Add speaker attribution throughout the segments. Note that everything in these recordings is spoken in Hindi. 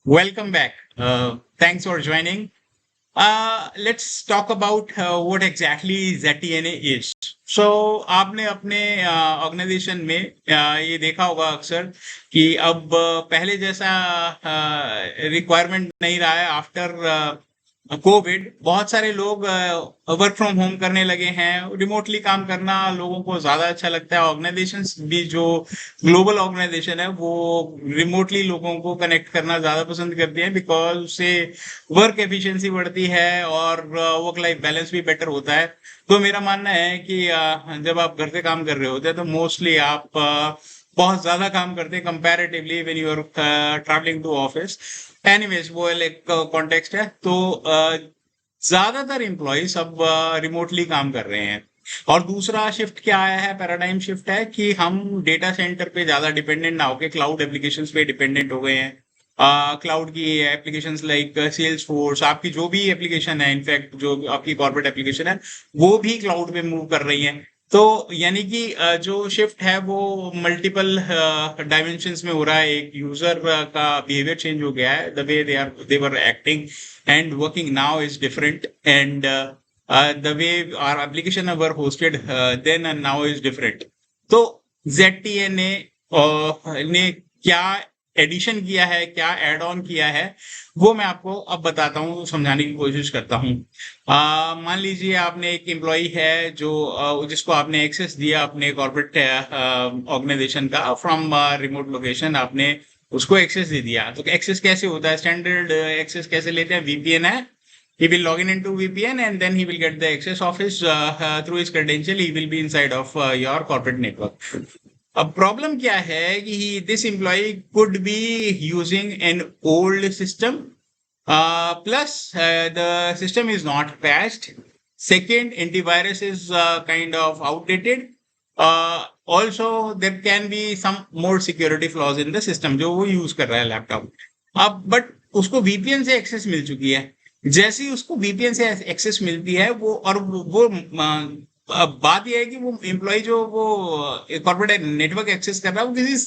Speaker 1: Welcome back. Thanks for joining. Let's talk about what exactly ZTNA is. So आपने अपने ऑर्गेनाइजेशन में ये देखा होगा अक्सर कि अब पहले जैसा रिक्वायरमेंट नहीं रहा है आफ्टर कोविड। बहुत सारे लोग वर्क फ्रॉम होम करने लगे हैं, रिमोटली काम करना लोगों को ज्यादा अच्छा लगता है। ऑर्गेनाइजेशंस भी जो ग्लोबल ऑर्गेनाइजेशन है वो रिमोटली लोगों को कनेक्ट करना ज्यादा पसंद करती है, बिकॉज उससे वर्क एफिशिएंसी बढ़ती है और वर्क लाइफ बैलेंस भी बेटर होता है। तो मेरा मानना है कि जब आप घर से काम कर रहे होते हैं तो मोस्टली आप बहुत ज्यादा काम करते हैं comparatively when you are travelling to office. Anyways वो एक कॉन्टेक्स्ट है। तो ज्यादातर एम्प्लॉयज अब रिमोटली काम कर रहे हैं। और दूसरा शिफ्ट क्या आया है, पैराडाइम शिफ्ट है कि हम डेटा सेंटर पे ज्यादा डिपेंडेंट ना होके क्लाउड एप्लीकेशंस पे डिपेंडेंट हो गए हैं। क्लाउड की एप्लीकेशंस लाइक सेल्स फोर्स, आपकी जो भी एप्लीकेशन है, इनफैक्ट जो आपकी कॉर्पोरेट एप्लीकेशन है वो भी क्लाउड पे मूव कर रही है। तो यानी कि जो शिफ्ट है वो मल्टीपल डायमेंशंस में हो रहा है। एक यूजर का बिहेवियर चेंज हो गया है, the way they were acting and working now is different, and the way our application were hosted then and now is different. तो ZTNA ने क्या एडिशन किया है, क्या एड ऑन किया है, वो मैं आपको अब बताता हूँ, समझाने की कोशिश करता हूँ। मान लीजिए आपने एक एम्प्लॉय है जो जिसको आपने एक्सेस दिया अपने कॉर्पोरेट ऑर्गेनाइजेशन का फ्रॉम रिमोट लोकेशन। आपने उसको एक्सेस दे दिया। तो एक्सेस कैसे होता है, स्टैंडर्ड एक्सेस कैसे लेते हैं? VPN है, he will log into VPN and then he will get the access of his through his credential. He will be inside of your corporate network. अब प्रॉब्लम क्या है कि this employ could be using an old system, plus the system is not patched. Second, antivirus is kind of outdated. Also there can be some more security flaws in the system जो वो यूज कर रहा है लैपटॉप। अब बट उसको VPN से एक्सेस मिल चुकी है। जैसे ही उसको VPN से एक्सेस मिलती है वो, और वो अब बात यह है कि वो एम्प्लॉय जो वो कॉर्पोरेट नेटवर्क एक्सेस कर रहा है वो किसी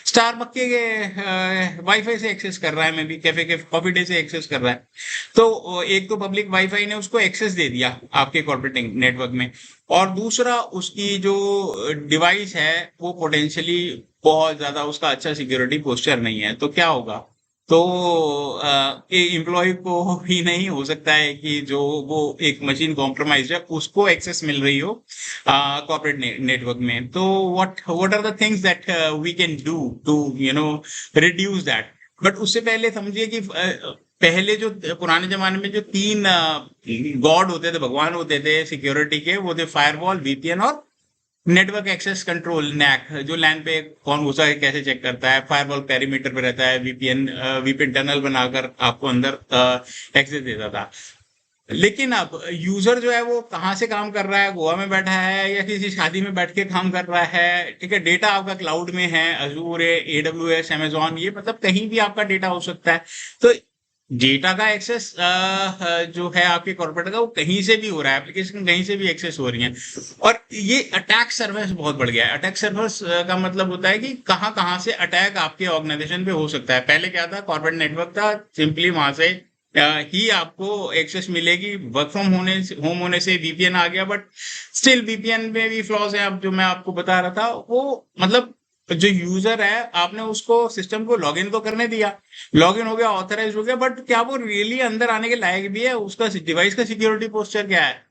Speaker 1: स्टार बक्के के वाईफाई से एक्सेस कर रहा है, मे बी कैफे के कॉफी डे से एक्सेस कर रहा है। तो एक तो पब्लिक वाईफाई ने उसको एक्सेस दे दिया आपके कॉर्पोरेट नेटवर्क में, और दूसरा उसकी जो डिवाइस है वो पोटेंशियली बहुत ज्यादा उसका अच्छा सिक्योरिटी पोस्चर नहीं है। तो क्या होगा? तो एम्प्लॉय को ही नहीं हो सकता है कि जो वो एक मशीन कॉम्प्रोमाइज है उसको एक्सेस मिल रही हो कॉर्पोरेट नेटवर्क में। तो what are the things that we can do to reduce that. But उससे पहले समझिए कि पहले जो पुराने जमाने में जो तीन गॉड होते थे, भगवान होते थे सिक्योरिटी के, वो थे फायरवॉल, VPN और नेटवर्क एक्सेस कंट्रोल, नैक। जो लैन पे कौन घुसा है कैसे चेक करता है, फायरवॉल पेरीमीटर पे रहता है, VPN टनल बनाकर आपको अंदर एक्सेस देता था। लेकिन अब यूजर जो है वो कहाँ से काम कर रहा है, गोवा में बैठा है या किसी शादी में बैठ के काम कर रहा है, ठीक है। डेटा आपका क्लाउड में है, अजूर है, AWS, Amazon, ये मतलब कहीं भी आपका डेटा हो सकता है। तो डेटा का एक्सेस जो है आपके कॉर्पोरेट का वो कहीं से भी हो रहा है, एप्लीकेशन कहीं से भी एक्सेस हो रही है। और ये अटैक सर्विस बहुत बढ़ गया है। अटैक सर्विस का मतलब होता है कि कहाँ कहाँ से अटैक आपके ऑर्गेनाइजेशन पे हो सकता है। पहले क्या था, कॉर्पोरेट नेटवर्क था, सिंपली वहां से ही आपको एक्सेस मिलेगी। वर्क फ्रॉम होम होने से VPN आ गया, बट स्टिल VPN में भी फ्लॉज है। अब जो मैं आपको बता रहा था वो मतलब जो यूजर है आपने उसको सिस्टम को लॉगिन तो करने दिया, लॉगिन हो गया, ऑथराइज हो गया, बट क्या वो रियली अंदर आने के लायक भी है? उसका डिवाइस का सिक्योरिटी पोस्चर क्या है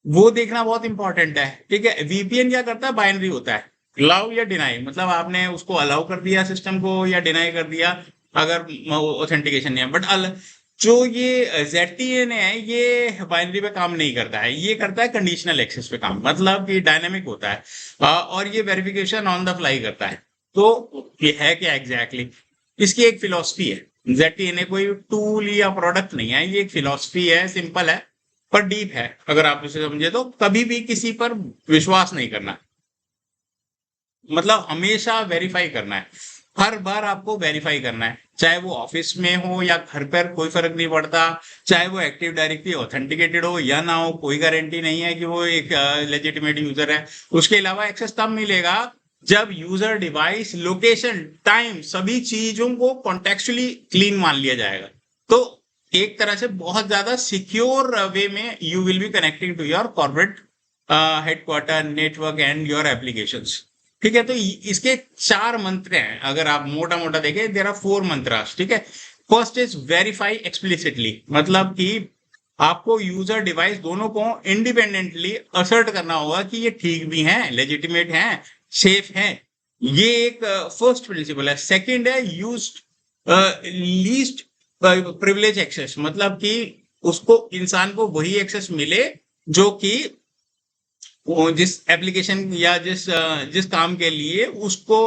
Speaker 1: वो देखना बहुत इंपॉर्टेंट है, ठीक है। VPN क्या करता है, बाइनरी होता है, अलाउ या डिनाई। मतलब आपने उसको अलाउ कर दिया सिस्टम को या डिनाई कर दिया अगर ऑथेंटिकेशन नहीं है। बट जो ये ZTN है ये बाइनरी पे काम नहीं करता है, ये करता है कंडीशनल एक्सेस पे काम। मतलब ये डायनेमिक होता है और ये वेरिफिकेशन ऑन द फ्लाई करता है। तो ये है क्या एग्जैक्टली exactly? इसकी एक फिलॉसफी है। ZTN कोई टूल या प्रोडक्ट नहीं है, ये एक फिलॉसफी है, सिंपल है पर डीप है। अगर आप इसे समझे तो कभी भी किसी पर विश्वास नहीं करना, मतलब हमेशा वेरीफाई करना है। हर बार आपको वेरीफाई करना है, चाहे वो ऑफिस में हो या घर पर, कोई फर्क नहीं पड़ता। चाहे वो एक्टिव डायरेक्टली ऑथेंटिकेटेड हो या ना हो, कोई गारंटी नहीं है कि वो एक लेजिटिमेट यूजर है। उसके अलावा एक्सेस तब मिलेगा जब यूजर, डिवाइस, लोकेशन, टाइम, सभी चीजों को कॉन्टेक्चुअली क्लीन मान लिया जाएगा, तो एक तरह से बहुत ज्यादा सिक्योर वे में you will be connecting to your corporate headquarter, network and your applications. ठीक है, तो इसके चार मंत्र हैं, अगर आप मोटा मोटा देखें, देर आर फोर मंत्रास। ठीक है, फर्स्ट इज वेरीफाई एक्सप्लिसिटली, मतलब कि आपको यूजर, डिवाइस दोनों को इंडिपेंडेंटली असर्ट करना होगा कि ये ठीक भी हैं, लेजिटिमेट हैं, सेफ हैं। ये एक फर्स्ट प्रिंसिपल है। सेकंड है यूज लीस्ट प्रिविलेज एक्सेस, मतलब कि उसको, इंसान को वही एक्सेस मिले जो कि वो जिस एप्लीकेशन या जिस काम के लिए उसको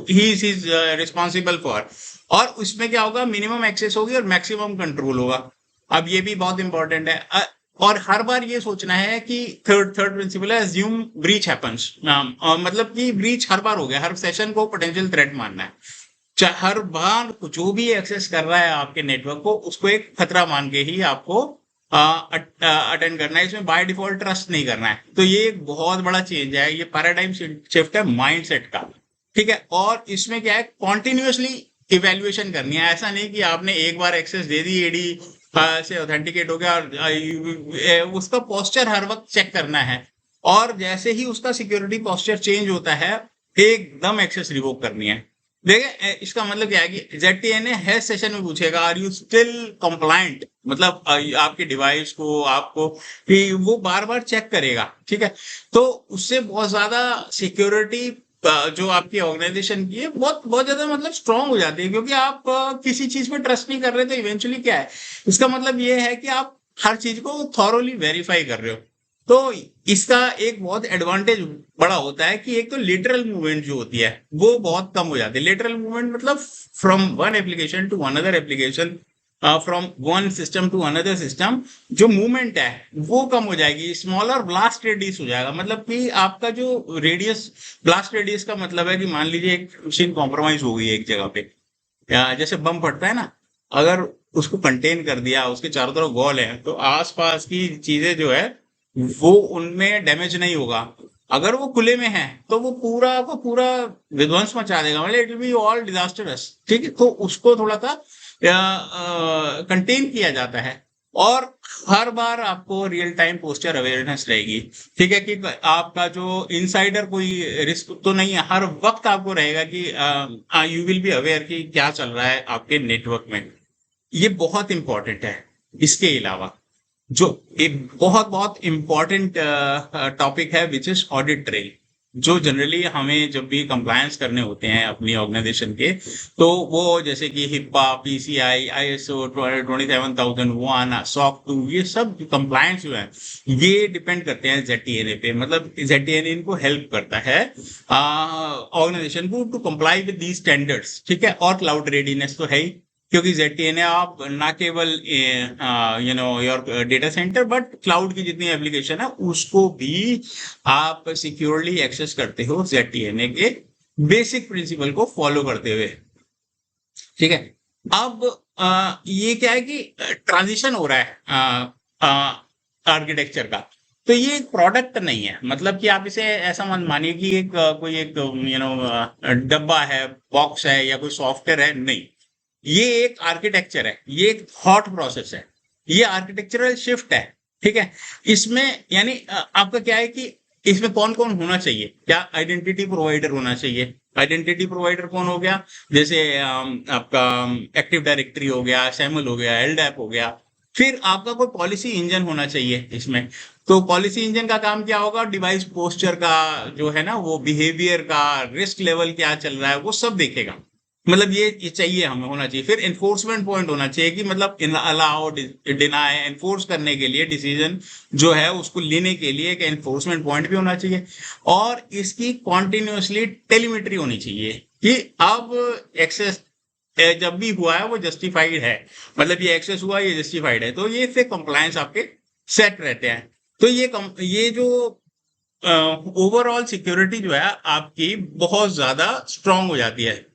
Speaker 1: ही इज रिस्पॉन्सिबल फॉर, और उसमें क्या होगा, मिनिमम एक्सेस होगी और मैक्सिमम कंट्रोल होगा। अब ये भी बहुत इंपॉर्टेंट है। और हर बार ये सोचना है कि थर्ड थर्ड प्रिंसिपल है अज्यूम ब्रीच हैपन्स, मतलब कि ब्रीच हर बार हो गया, हर सेशन को पोटेंशियल थ्रेट मानना है। हर बार जो भी एक्सेस कर रहा है आपके नेटवर्क को, उसको एक खतरा मान के ही आपको अटेंड करना है, इसमें बाय डिफॉल्ट ट्रस्ट नहीं करना है। तो ये एक बहुत बड़ा चेंज है, ये पैराडाइम शिफ्ट है माइंडसेट का। ठीक है, और इसमें क्या है, कॉन्टिन्यूसली इवेल्युएशन करनी है। ऐसा नहीं कि आपने एक बार एक्सेस दे दी, एडी से ऑथेंटिकेट हो गया, और उसका पोस्चर हर वक्त चेक करना है, और जैसे ही उसका सिक्योरिटी पोस्चर चेंज होता है, एकदम एक्सेस रिवोक करनी है। देखिए, इसका मतलब क्या है कि ZTNA है सेशन में पूछेगा आर यू स्टिल कंप्लायंट, मतलब आपके डिवाइस को, आपको, कि वो बार बार चेक करेगा। ठीक है, तो उससे बहुत ज्यादा सिक्योरिटी जो आपकी ऑर्गेनाइजेशन की है, बहुत बहुत ज्यादा मतलब स्ट्रांग हो जाती है, क्योंकि आप किसी चीज पे ट्रस्ट नहीं कर रहे, तो इवेंचुअली क्या है, इसका मतलब ये है कि आप हर चीज को थॉरोली वेरीफाई कर रहे हो। तो इसका एक बहुत एडवांटेज बड़ा होता है कि एक तो लेटरल मूवमेंट जो होती है वो बहुत कम हो जाती है। लेटरल मूवमेंट मतलब from one application to another application, from one system to another system, जो मूवमेंट है वो कम हो जाएगी, स्मॉलर ब्लास्ट रेडियस हो जाएगा। मतलब कि आपका जो रेडियस, ब्लास्ट रेडियस का मतलब है कि मान लीजिए एक मशीन कॉम्प्रोमाइज हो गई है एक जगह पे, या जैसे बम फटता है ना, अगर उसको कंटेन कर दिया, उसके चारों तरफ वॉल है, तो आसपास की चीजें जो है वो उनमें डैमेज नहीं होगा। अगर वो खुले में है तो वो पूरा को पूरा विध्वंस मचा देगा, मतलब it will be all disastrous. ठीक है, तो उसको थोड़ा सा कंटेन किया जाता है, और हर बार आपको रियल टाइम पोस्चर अवेयरनेस रहेगी। ठीक है, कि आपका जो इनसाइडर कोई रिस्क तो नहीं है, हर वक्त आपको रहेगा कि यू विल बी अवेयर कि क्या चल रहा है आपके नेटवर्क में। ये बहुत इंपॉर्टेंट है। इसके अलावा जो एक बहुत बहुत इंपॉर्टेंट टॉपिक है, विच इज ऑडिट ट्रेल, जो जनरली हमें जब भी कंप्लायंस करने होते हैं अपनी ऑर्गेनाइजेशन के, तो वो जैसे कि हिप्पा, PCI, ISO 27001, SOC 2, ये सब कंप्लायंस जो है ये डिपेंड करते हैं ZTNA पे। मतलब ZTNA इनको हेल्प करता है ऑर्गेनाइजेशन को to comply with the standards. ठीक है, और क्लाउड रेडीनेस तो है ही, क्योंकि ZTNA आप ना केवल your data centre, but cloud की जितनी एप्लीकेशन है उसको भी आप सिक्योरली एक्सेस करते हो ZTNA के बेसिक प्रिंसिपल को फॉलो करते हुए। ठीक है, अब ये क्या है कि ट्रांजिशन हो रहा है आर्किटेक्चर का, तो ये एक प्रोडक्ट नहीं है। मतलब कि आप इसे ऐसा मत मानिए कि एक कोई एक डब्बा है, बॉक्स है, या कोई सॉफ्टवेयर है, नहीं। ये एक आर्किटेक्चर है, ये एक थॉट प्रोसेस है, ये आर्किटेक्चरल शिफ्ट है। ठीक है, इसमें यानी आपका क्या है कि इसमें कौन कौन होना चाहिए, क्या आइडेंटिटी प्रोवाइडर होना चाहिए। आइडेंटिटी प्रोवाइडर कौन हो गया, जैसे आपका एक्टिव डायरेक्टरी हो गया, सैमल हो गया, LDAP हो गया। फिर आपका कोई पॉलिसी इंजन होना चाहिए इसमें। तो पॉलिसी इंजन का काम क्या होगा, डिवाइस पोस्चर का जो है ना, वो बिहेवियर का, रिस्क लेवल क्या चल रहा है, वो सब देखेगा। मतलब ये चाहिए, हमें होना चाहिए। फिर एनफोर्समेंट पॉइंट होना चाहिए, कि मतलब इन अलाउ, डिनाई, एनफोर्स करने के लिए, डिसीजन जो है उसको लेने के लिए एक एनफोर्समेंट पॉइंट भी होना चाहिए। और इसकी कॉन्टिन्यूसली टेलीमेट्री होनी चाहिए कि अब एक्सेस जब भी हुआ है वो जस्टिफाइड है, मतलब ये एक्सेस हुआ, ये जस्टिफाइड है, तो ये से कंप्लायंस आपके सेट रहते हैं। तो ये जो ओवरऑल सिक्योरिटी जो है आपकी बहुत ज्यादा स्ट्रांग हो जाती है।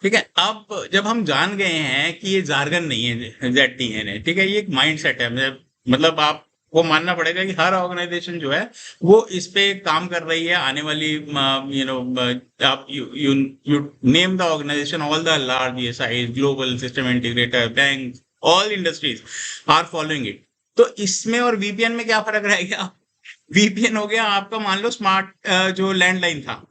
Speaker 1: ठीक है, अब जब हम जान गए हैं कि ये जार्गन नहीं है ZTNA, ठीक है, ये एक माइंड सेट है। मतलब आप वो मानना पड़ेगा कि हर ऑर्गेनाइजेशन जो है वो इस पे काम कर रही है। आने वाली यू नो आप you you name the organisation, all the large ESIs, global system integrator, bank, all industries are following it. तो इसमें और VPN में क्या फर्क रह गया? VPN हो गया आपका, मान लो स्मार्ट जो लैंडलाइन था,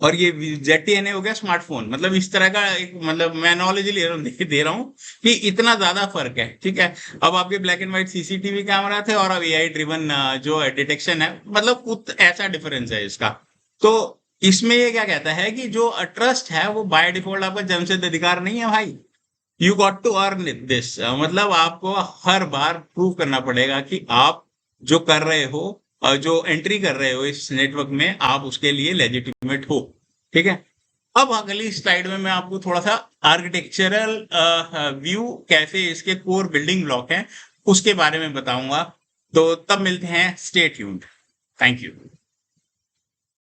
Speaker 1: और ये ZTNA हो गया स्मार्टफोन। मतलब इस तरह का एक, मतलब मैं एनालॉजी दे रहा हूँ कि इतना ज्यादा फर्क है। ठीक है, अब आपके black and white CCTV camera थे और अब AI ड्रिवन जो डिटेक्शन है, मतलब ऐसा डिफरेंस है इसका। तो इसमें ये क्या कहता है कि जो ट्रस्ट है वो बाय डिफॉल्ट आपका जन्मसिद्ध अधिकार नहीं है भाई। You got to earn this, मतलब आपको हर बार प्रूव करना पड़ेगा कि आप जो कर रहे हो, जो एंट्री कर रहे हो इस नेटवर्क में, आप उसके लिए लेजिटिमेट हो। ठीक है, अब अगली स्लाइड में मैं आपको थोड़ा सा आर्किटेक्चरल व्यू, कैसे इसके कोर बिल्डिंग ब्लॉक हैं, उसके बारे में बताऊंगा। तो तब मिलते हैं, स्टे ट्यून्ड। Thank you.